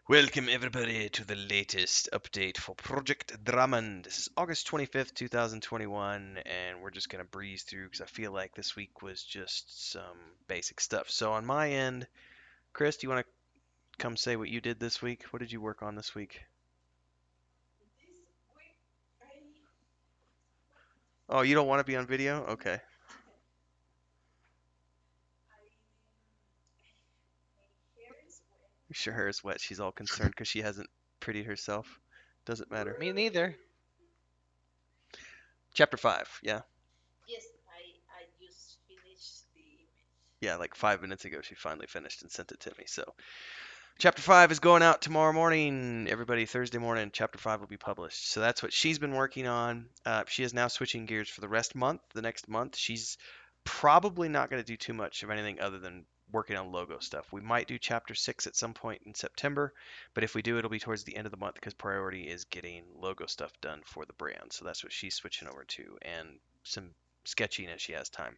Welcome everybody to the latest update for Project Dramond. This is August 25th, 2021, and we're just going to breeze through because I feel like this week was just some basic stuff. So on my end, Chris, do you want to come say what you did this week? What did you work on this week? Oh, you don't want to be on video? Okay. You sure her is wet. She's all concerned because she hasn't prettied herself. Doesn't matter. Me neither. Chapter 5, yeah. Yeah, like 5 minutes ago she finally finished and sent it to me. So Chapter 5 is going out tomorrow morning. Everybody, Thursday morning, Chapter 5 will be published. So that's what she's been working on. She is now switching gears for the next month. She's probably not going to do too much of anything other than working on logo stuff. We might do Chapter 6 at some point in September, but if we do, it'll be towards the end of the month because priority is getting logo stuff done for the brand. So that's what she's switching over to, and some sketching as she has time.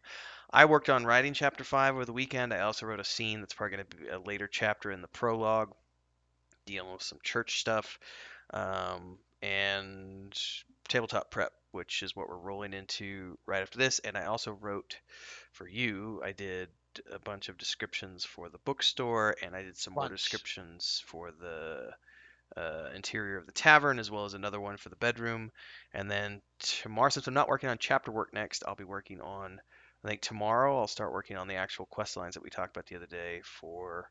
I worked on writing chapter 5 over the weekend. I also wrote a scene that's probably going to be a later chapter in the prologue, dealing with some church stuff, and tabletop prep, which is what we're rolling into right after this. And I also wrote for you, I did a bunch of descriptions for the bookstore, and I did some more Lunch. descriptions for the interior of the tavern, as well as another one for the bedroom. And then tomorrow, since I'm not working on chapter work next, I'll be working on. I think tomorrow I'll start working on the actual quest lines that we talked about the other day for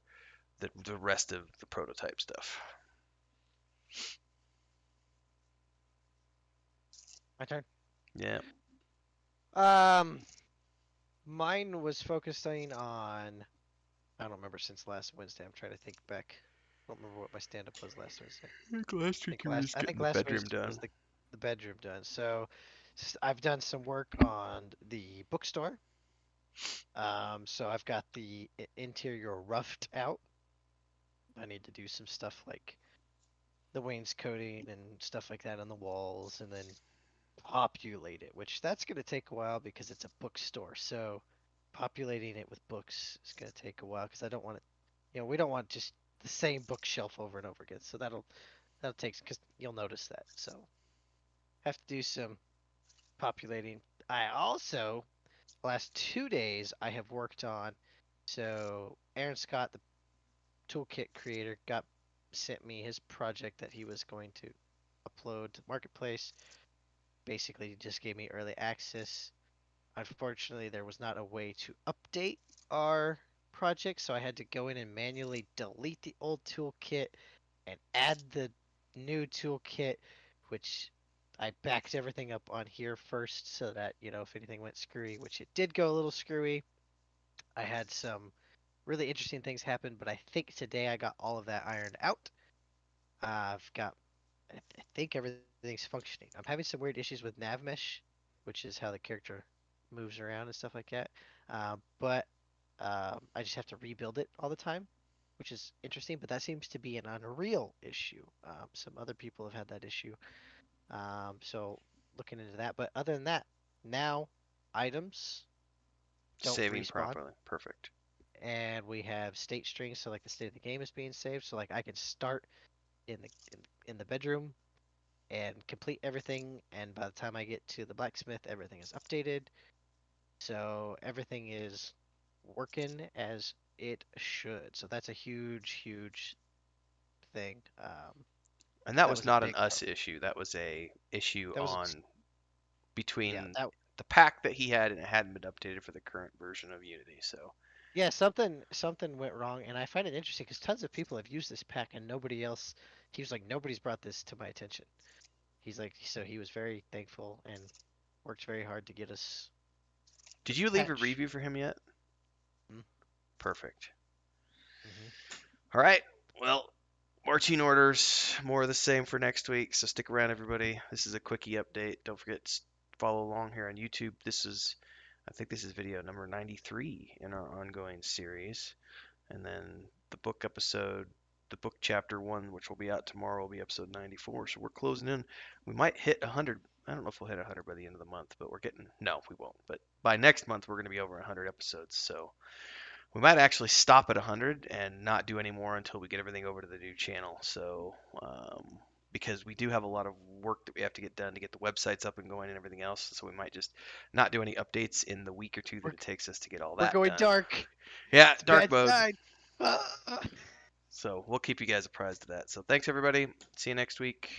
the rest of the prototype stuff. My turn. Yeah. Um, Mine was focusing on. I don't remember since last Wednesday. I'm trying to think back. I don't remember what my stand-up was last Wednesday. I think last I think week you were last. just I getting think the last bedroom Wednesday was done. the bedroom done. So, I've done some work on the bookstore. So I've got the interior roughed out. I need to do some stuff like the wainscoting and stuff like that on the walls, and then populate it, which that's going to take a while because it's a bookstore. So populating it with books is going to take a while because I don't want it, we don't want just the same bookshelf over and over again. So that'll take because you'll notice that. So have to do some populating. I also last 2 days I have worked on. So Aaron Scott, the toolkit creator, got sent me his project that he was going to upload to Marketplace. Basically, just gave me early access. Unfortunately, there was not a way to update our project, so I had to go in and manually delete the old toolkit and add the new toolkit, which I backed everything up on here first so that, if anything went screwy, which it did go a little screwy. I had some really interesting things happen, but I think today I got all of that ironed out. I've got, I think everything's functioning. I'm having some weird issues with nav mesh, which is how the character moves around and stuff like that. But I just have to rebuild it all the time, which is interesting. But that seems to be an Unreal issue. Some other people have had that issue. So looking into that. But other than that, now items don't Saving respawn, properly. Perfect. and we have state strings. So like the state of the game is being saved. So like I can start in the in the bedroom and complete everything. And by the time I get to the blacksmith, everything is updated. So everything is working as it should. So that's a huge, huge thing. And that That was was a not an big part. us issue. That was a issue That was a, on yeah, between that the pack that he had and it hadn't been updated for the current version of Unity. So yeah, something went wrong, and I find it interesting because tons of people have used this pack and nobody else. He was like, nobody's brought this to my attention. He's like, so he was very thankful and worked very hard to get us did this you leave a patch. review for him yet? Perfect. Mm-hmm. All right. Well, marching orders, more of the same for next week. So stick around, everybody. This is a quickie update. Don't forget to follow along here on YouTube. I think this is video number 93 in our ongoing series. And then the book episode, the book chapter one, which will be out tomorrow, will be episode 94. So we're closing in. We might hit 100. I don't know if we'll hit 100 by the end of the month, but no, we won't. But by next month, we're going to be over 100 episodes. So we might actually stop at 100 and not do any more until we get everything over to the new channel. So, because we do have a lot of work that we have to get done to get the websites up and going and everything else, so we might just not do any updates in the week or two that We're it takes us to get all we're that going done. dark. Yeah, It's a dark bad mode. sign. Ah. So we'll keep you guys apprised of that. So thanks everybody. See you next week.